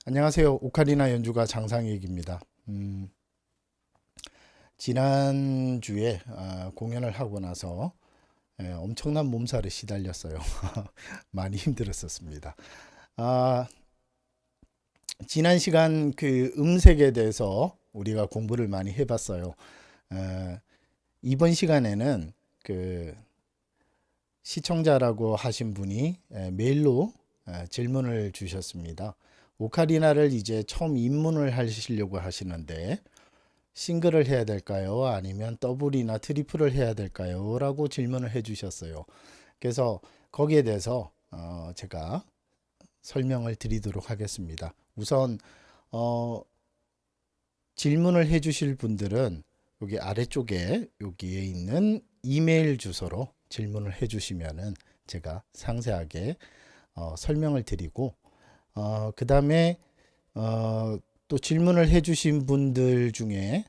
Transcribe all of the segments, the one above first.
안녕하세요. 오카리나 연주가 장상익입니다. 지난주에 공연을 하고 나서 엄청난 몸살에 시달렸어요. 많이 힘들었었습니다. 아, 지난 시간 그 음색에 대해서 우리가 공부를 많이 해봤어요. 이번 시간에는 그 시청자라고 하신 분이 메일로 질문을 주셨습니다. 오카리나를 이제 처음 입문을 하시려고 하시는데 싱글을 해야 될까요? 아니면 더블이나 트리플을 해야 될까요? 라고 질문을 해 주셨어요. 그래서 거기에 대해서 제가 설명을 드리도록 하겠습니다. 우선 질문을 해 주실 분들은 여기 아래쪽에 여기에 있는 이메일 주소로 질문을 해 주시면은 제가 상세하게 설명을 드리고 그 다음에 또 질문을 해주신 분들 중에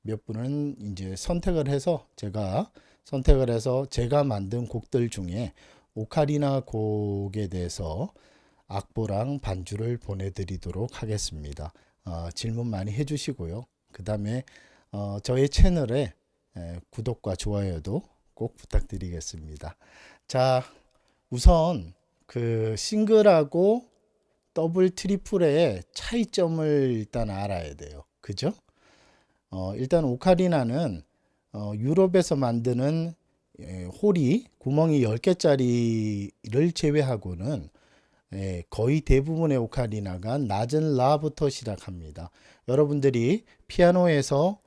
몇 분은 이제 선택을 해서 제가 만든 곡들 중에 오카리나 곡에 대해서 악보랑 반주를 보내드리도록 하겠습니다. 질문 많이 해주시고요. 그 다음에 저의 채널에 구독과 좋아요도 꼭 부탁드리겠습니다. 자, 우선 그 싱글하고 더블 트리플의 차이점을 일단 알아야 돼요. 그죠? 일단 오카리나는 유럽에서 만드는 홀이 구멍이 10개짜리를 제외하고는 거의 대부분의 오카리나가 낮은 라부터 시작합니다. 여러분들이 피아노에서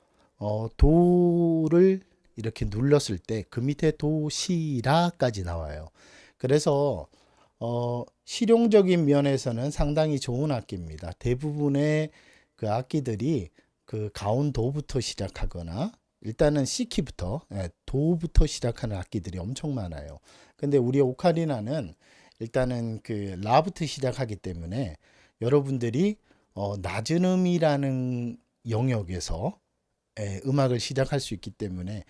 도를 이렇게 눌렀을 때 그 밑에 도, 시, 라까지 나와요. 그래서 실용적인 면에서는 상당히 좋은 악기입니다. 대부분의 그 악기들이 그 가운도부터 시작하거나 일단은 C키부터 도부터 시작하는 악기들이 엄청 많아요. 근데 우리 오카리나는 일단은 그 라부터 시작하기 때문에 여러분들이 낮은 음이라는 영역에서 음악을 시작할 수 있기 때문에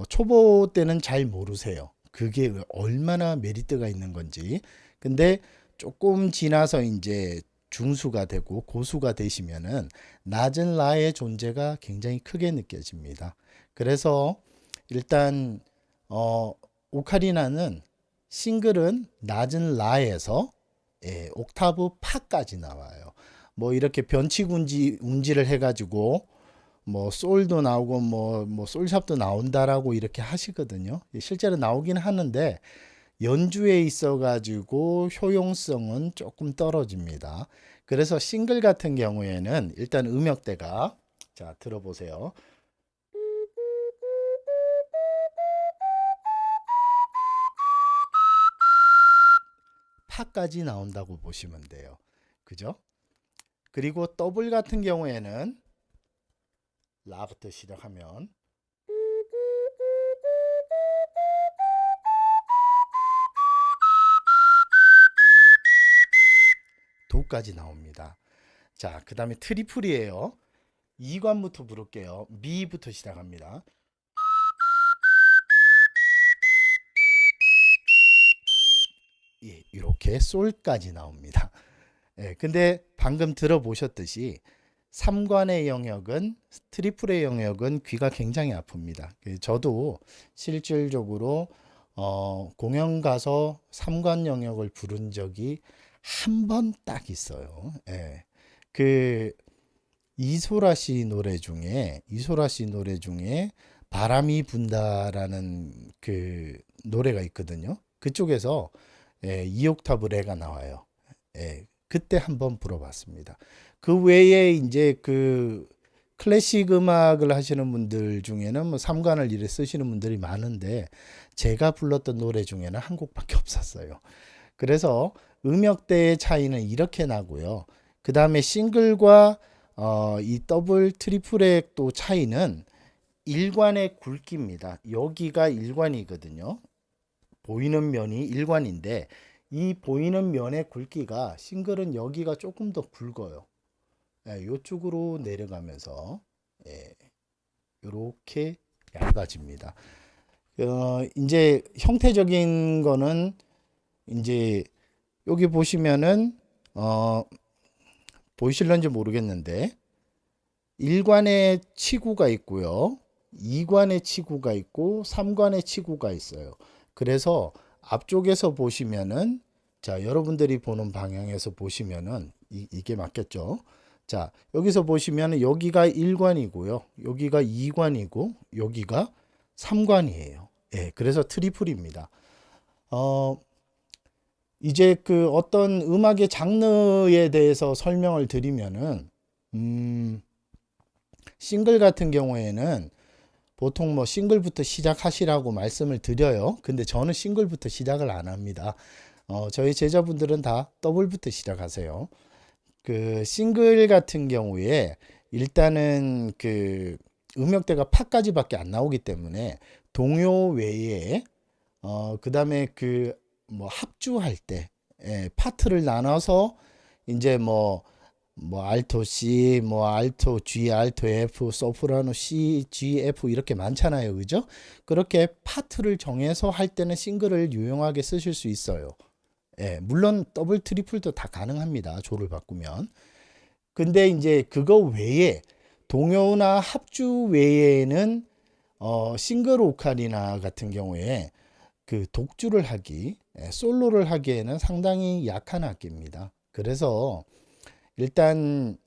초보 때는 잘 모르세요. 그게 얼마나 메리트가 있는 건지. 근데 조금 지나서 이제 중수가 되고 고수가 되시면은 낮은 라의 존재가 굉장히 크게 느껴집니다. 그래서 일단 오카리나는 싱글은 낮은 라에서 옥타브 파까지 나와요. 뭐 이렇게 변칙 운지를 해가지고 뭐 솔도 나오고 뭐 솔샵도 나온다라고 이렇게 하시거든요. 실제로 나오긴 하는데 연주에 있어 가지고 효용성은 조금 떨어집니다. 그래서 싱글 같은 경우에는 일단 음역대가 자 들어보세요. 파까지 나온다고 보시면 돼요. 그죠? 그리고 더블 같은 경우에는 라부터 시작하면 도까지 나옵니다. 자, 그 다음에 트리플이에요. 2관부터 부를게요. 미부터 시작합니다. 예, 이렇게 솔까지 나옵니다. 예, 근데 방금 들어보셨듯이 3관의 영역은 트리플의 영역은 귀가 굉장히 아픕니다. 저도 실질적으로 공연 가서 3관 영역을 부른 적이 한 번 딱 있어요. 예. 그 이소라 씨 노래 중에 바람이 분다라는 그 노래가 있거든요. 그쪽에서 2옥타브 레가 나와요. 그때 한번 불어봤습니다. 그 외에 이제 그 클래식 음악을 하시는 분들 중에는 뭐 3관을 이래 쓰시는 분들이 많은데 제가 불렀던 노래 중에는 한 곡밖에 없었어요. 그래서 음역대의 차이는 이렇게 나고요. 그 다음에 싱글과 이 더블 트리플의 또 차이는 일관의 굵기입니다. 여기가 일관이거든요. 보이는 면이 일관인데 이 보이는 면의 굵기가 싱글은 여기가 조금 더 굵어요. 이쪽으로 내려가면서 이렇게 얇아집니다. 이제 형태적인 거는 이제 여기 보시면은 보이실런지 모르겠는데 1관에 치구가 있고요. 2관에 치구가 있고 3관에 치구가 있어요. 그래서 앞쪽에서 보시면은 자, 여러분들이 보는 방향에서 보시면은 이게 맞겠죠? 자, 여기서 보시면은 여기가 1관이고요. 여기가 2관이고 여기가 3관이에요. 예, 그래서 트리플입니다. 이제 그 어떤 음악의 장르에 대해서 설명을 드리면은 싱글 같은 경우에는 보통 뭐 싱글부터 시작하시라고 말씀을 드려요. 근데 저는 싱글부터 시작을 안 합니다. 저희 제자분들은 다 더블부터 시작하세요. 그 싱글 같은 경우에 일단은 그 음역대가 파까지밖에 안 나오기 때문에 동요 외에 그 다음에 그 뭐 합주할 때 파트를 나눠서 이제 뭐 알토 C, 뭐 알토 G, 알토 F, 소프라노 C, G, F 이렇게 많잖아요. 그죠? 그렇게 파트를 정해서 할 때는 싱글을 유용하게 쓰실 수 있어요. 예, 물론 더블 트리플도 다 가능합니다. 조를 바꾸면. 근데 이제 그거 외에 동요나 합주 외에는 싱글 오카리나 같은 경우에 그 독주를 하기, 솔로를 하기에는 상당히 약한 악기입니다. 그래서 일단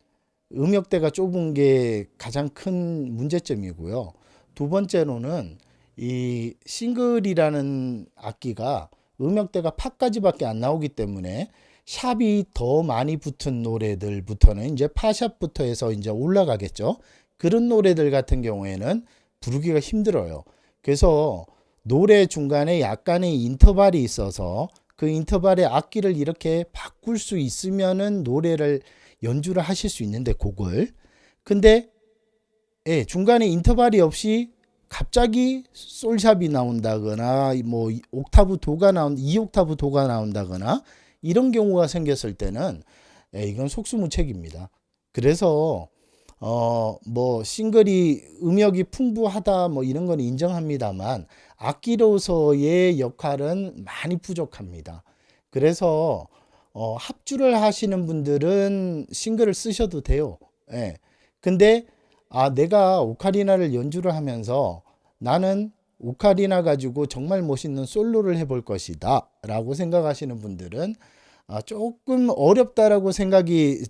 음역대가 좁은 게 가장 큰 문제점이고요. 두 번째로는 이 싱글이라는 악기가 음역대가 파까지밖에 안 나오기 때문에 샵이 더 많이 붙은 노래들부터는 이제 파샵부터 해서 이제 올라가겠죠. 그런 노래들 같은 경우에는 부르기가 힘들어요. 그래서 노래 중간에 약간의 인터벌이 있어서 그 인터벌의 악기를 이렇게 바꿀 수 있으면은 노래를 연주를 하실 수 있는데 곡을 근데 중간에 인터벌이 없이 갑자기 솔샵이 나온다거나 뭐 옥타브 도가 나온 2옥타브 도가 나온다거나 이런 경우가 생겼을 때는 이건 속수무책입니다. 그래서 뭐 싱글이 음역이 풍부하다 뭐 이런 건 인정합니다만 악기로서의 역할은 많이 부족합니다. 그래서 합주를 하시는 분들은 싱글을 쓰셔도 돼요. 예. 근데 내가 오카리나를 연주를 하면서 나는 오카리나 가지고 정말 멋있는 솔로를 해볼 것이다 라고 생각하시는 분들은 조금 어렵다라고 생각이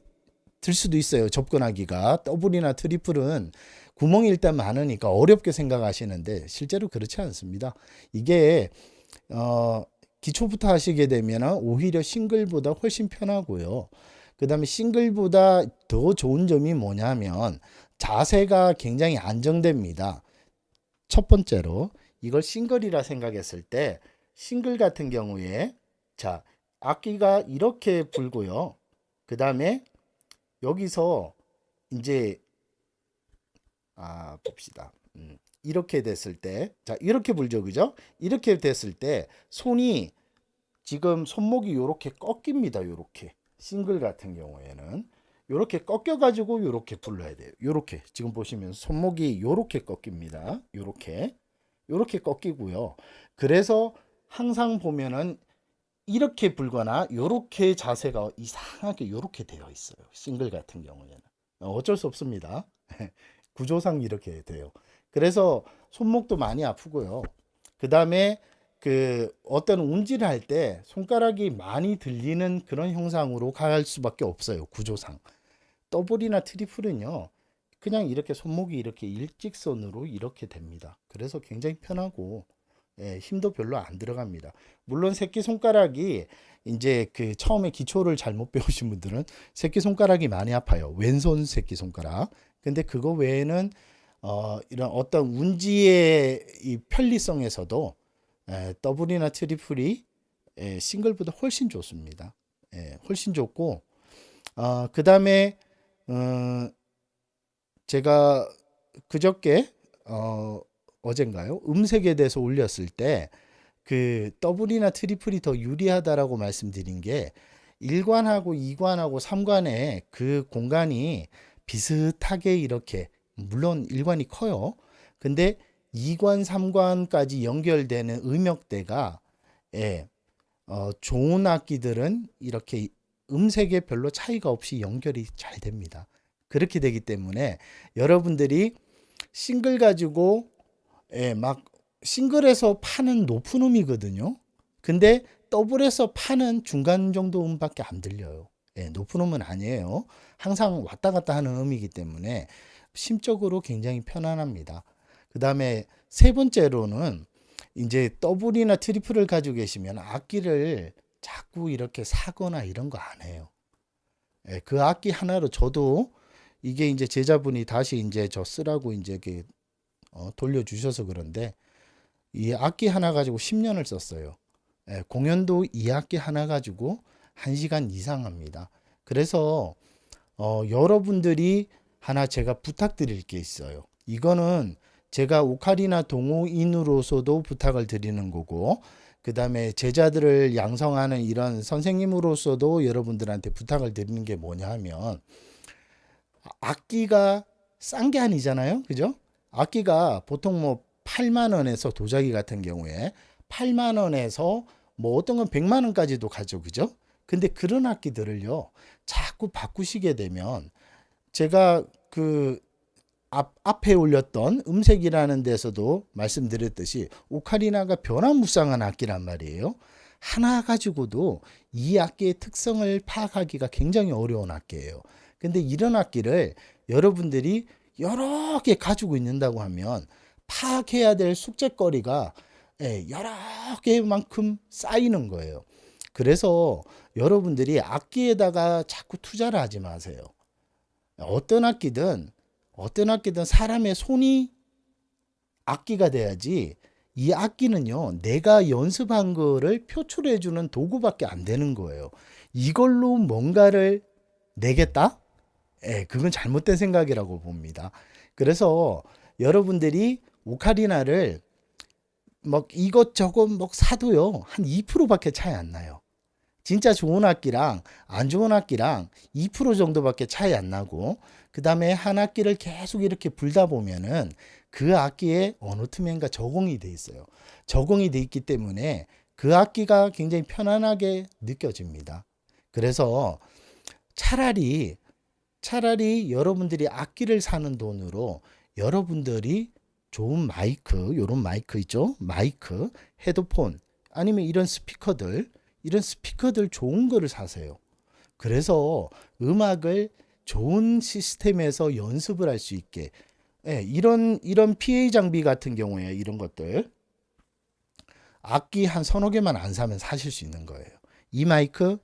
들 수도 있어요. 접근하기가. 더블이나 트리플은 구멍이 일단 많으니까 어렵게 생각하시는데 실제로 그렇지 않습니다. 이게 기초부터 하시게 되면 오히려 싱글보다 훨씬 편하고요. 그 다음에 싱글보다 더 좋은 점이 뭐냐면 자세가 굉장히 안정됩니다. 첫 번째로 이걸 싱글이라 생각했을 때 싱글 같은 경우에 자 악기가 이렇게 불고요. 그 다음에 여기서 이제 봅시다. 이렇게 됐을 때, 자 이렇게 불죠, 그죠? 이렇게 됐을 때 손이 지금 손목이 요렇게 꺾입니다. 요렇게 싱글 같은 경우에는 요렇게 꺾여 가지고 요렇게 불러야 돼요. 요렇게 지금 보시면 손목이 요렇게 꺾입니다. 요렇게 꺾이고요. 그래서 항상 보면은 이렇게 불거나 요렇게 자세가 이상하게 요렇게 되어 있어요. 싱글 같은 경우에는 어쩔 수 없습니다. 구조상 이렇게 돼요. 그래서 손목도 많이 아프고요. 그 다음에 그 어떤 운지를 할 때 손가락이 많이 들리는 그런 형상으로 갈 수밖에 없어요. 구조상. 더블이나 트리플은요. 그냥 이렇게 손목이 이렇게 일직선으로 이렇게 됩니다. 그래서 굉장히 편하고 힘도 별로 안 들어갑니다. 물론 새끼손가락이 이제 그 처음에 기초를 잘못 배우신 분들은 새끼손가락이 많이 아파요. 왼손 새끼손가락. 근데 그거 외에는 이런 어떤 운지의 이 편리성에서도 더블이나 트리플이 싱글보다 훨씬 좋습니다. 훨씬 좋고 그 다음에 제가 그저께 어젠가요? 음색에 대해서 올렸을 때 그 더블이나 트리플이 더 유리하다라고 말씀드린 게 1관하고 2관하고 3관의 그 공간이 비슷하게 이렇게 물론 1관이 커요. 근데 2관, 3관까지 연결되는 음역대가 좋은 악기들은 이렇게 음색에 별로 차이가 없이 연결이 잘 됩니다. 그렇게 되기 때문에 여러분들이 싱글 가지고 막 싱글에서 파는 높은 음이거든요. 근데 더블에서 파는 중간 정도 음밖에 안 들려요. 높은 음은 아니에요. 항상 왔다 갔다 하는 음이기 때문에 심적으로 굉장히 편안합니다. 그 다음에 세 번째로는 이제 더블이나 트리플을 가지고 계시면 악기를 자꾸 이렇게 사거나 이런 거 안 해요. 그 악기 하나로 저도 이게 이제 제자분이 다시 이제 저 쓰라고 이제 이렇게 돌려주셔서 그런데 이 악기 하나 가지고 10년을 썼어요. 공연도 이 악기 하나 가지고 1시간 이상 합니다. 그래서 여러분들이 하나 제가 부탁드릴 게 있어요. 이거는 제가 오카리나 동호인으로서도 부탁을 드리는 거고, 그 다음에 제자들을 양성하는 이런 선생님으로서도 여러분들한테 부탁을 드리는 게 뭐냐 하면, 악기가 싼 게 아니잖아요. 그죠? 악기가 보통 뭐 8만 원에서 도자기 같은 경우에 8만 원에서 뭐 어떤 건 100만 원까지도 가죠. 그죠? 근데 그런 악기들을요, 자꾸 바꾸시게 되면 제가 그 앞에 올렸던 음색이라는 데서도 말씀드렸듯이 오카리나가 변화무쌍한 악기란 말이에요. 하나 가지고도 이 악기의 특성을 파악하기가 굉장히 어려운 악기예요. 근데 이런 악기를 여러분들이 여러 개 가지고 있는다고 하면 파악해야 될 숙제거리가 여러 개만큼 쌓이는 거예요. 그래서 여러분들이 악기에다가 자꾸 투자를 하지 마세요. 어떤 악기든 사람의 손이 악기가 돼야지, 이 악기는요, 내가 연습한 거를 표출해주는 도구밖에 안 되는 거예요. 이걸로 뭔가를 내겠다? 그건 잘못된 생각이라고 봅니다. 그래서 여러분들이 오카리나를 막 이것저것 막 사도요, 한 2%밖에 차이 안 나요. 진짜 좋은 악기랑 안 좋은 악기랑 2% 정도밖에 차이 안 나고, 그 다음에 한 악기를 계속 이렇게 불다 보면은 그 악기에 어느 틈엔가 적응이 돼 있어요. 적응이 돼 있기 때문에 그 악기가 굉장히 편안하게 느껴집니다. 그래서 차라리 여러분들이 악기를 사는 돈으로 여러분들이 좋은 마이크, 요런 마이크 있죠? 마이크, 헤드폰, 아니면 이런 스피커들 좋은 거를 사세요. 그래서 음악을 좋은 시스템에서 연습을 할 수 있게, 이런 PA 장비 같은 경우에 이런 것들 악기 한 서너 개만 안 사면 사실 수 있는 거예요. 이 마이크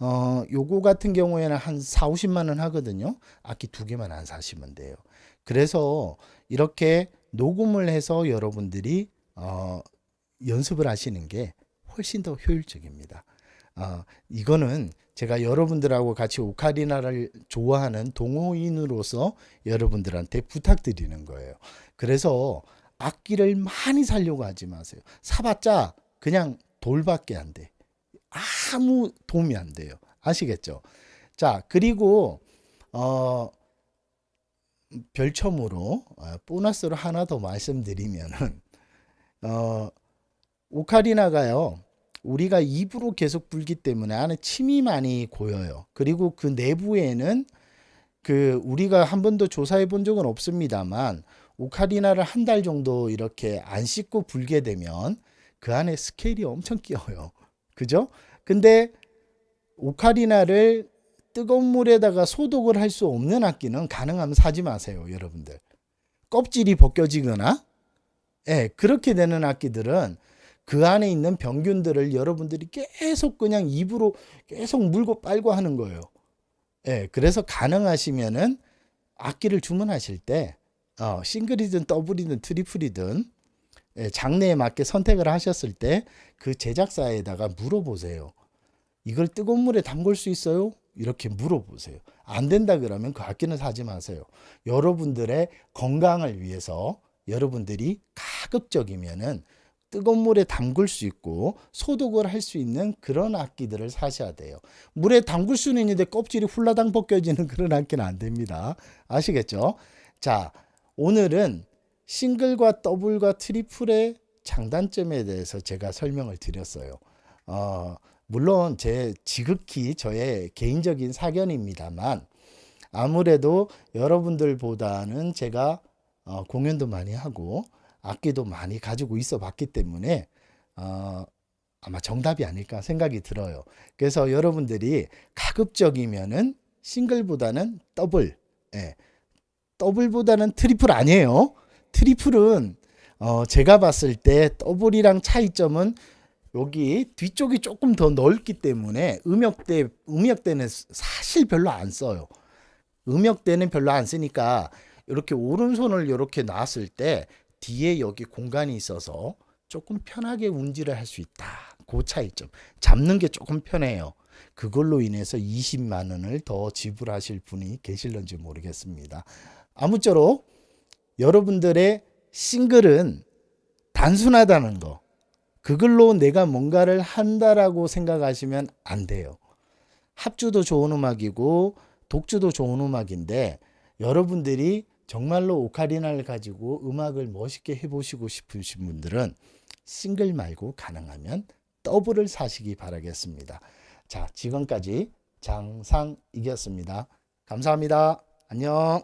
요거 같은 경우에는 한 4, 50만 원 하거든요. 악기 2개만 안 사시면 돼요. 그래서 이렇게 녹음을 해서 여러분들이 연습을 하시는 게 훨씬 더 효율적입니다. 이거는 제가 여러분들하고 같이 오카리나를 좋아하는 동호인으로서 여러분들한테 부탁드리는 거예요. 그래서 악기를 많이 사려고 하지 마세요. 사봤자 그냥 돌밖에 안 돼. 아무 도움이 안 돼요. 아시겠죠? 자, 그리고 별첨으로 보너스로 하나 더 말씀드리면은 오카리나가요, 우리가 입으로 계속 불기 때문에 안에 침이 많이 고여요. 그리고 그 내부에는 그 우리가 한 번도 조사해 본 적은 없습니다만 오카리나를 한 달 정도 이렇게 안 씻고 불게 되면 그 안에 스케일이 엄청 끼어요. 그죠? 근데 오카리나를 뜨거운 물에다가 소독을 할 수 없는 악기는 가능하면 사지 마세요, 여러분들. 껍질이 벗겨지거나 그렇게 되는 악기들은 그 안에 있는 병균들을 여러분들이 계속 그냥 입으로 계속 물고 빨고 하는 거예요. 그래서 가능하시면은 악기를 주문하실 때 싱글이든 더블이든 트리플이든 장르에 맞게 선택을 하셨을 때 그 제작사에다가 물어보세요. 이걸 뜨거운 물에 담글 수 있어요? 이렇게 물어보세요. 안 된다 그러면 그 악기는 사지 마세요. 여러분들의 건강을 위해서 여러분들이 가급적이면은 뜨거운 물에 담글 수 있고 소독을 할 수 있는 그런 악기들을 사셔야 돼요. 물에 담글 수는 있는데 껍질이 훌라당 벗겨지는 그런 악기는 안 됩니다. 아시겠죠? 자, 오늘은 싱글과 더블과 트리플의 장단점에 대해서 제가 설명을 드렸어요. 물론 지극히 저의 개인적인 사견입니다만 아무래도 여러분들보다는 제가 공연도 많이 하고 악기도 많이 가지고 있어 봤기 때문에 아마 정답이 아닐까 생각이 들어요. 그래서 여러분들이 가급적이면은 싱글보다는 더블, 예, 더블보다는 트리플 아니에요. 트리플은 제가 봤을 때 더블이랑 차이점은 여기 뒤쪽이 조금 더 넓기 때문에 음역대는 사실 별로 안 써요. 음역대는 별로 안 쓰니까 이렇게 오른손을 이렇게 놨을 때 뒤에 여기 공간이 있어서 조금 편하게 운지를 할 수 있다. 그 차이점. 잡는 게 조금 편해요. 그걸로 인해서 20만 원을 더 지불하실 분이 계실런지 모르겠습니다. 아무쪼록 여러분들의 싱글은 단순하다는 거. 그걸로 내가 뭔가를 한다라고 생각하시면 안 돼요. 합주도 좋은 음악이고 독주도 좋은 음악인데 여러분들이 정말로 오카리나를 가지고 음악을 멋있게 해보시고 싶으신 분들은 싱글 말고 가능하면 더블을 사시기 바라겠습니다. 자, 지금까지 장상익이었습니다. 감사합니다. 안녕.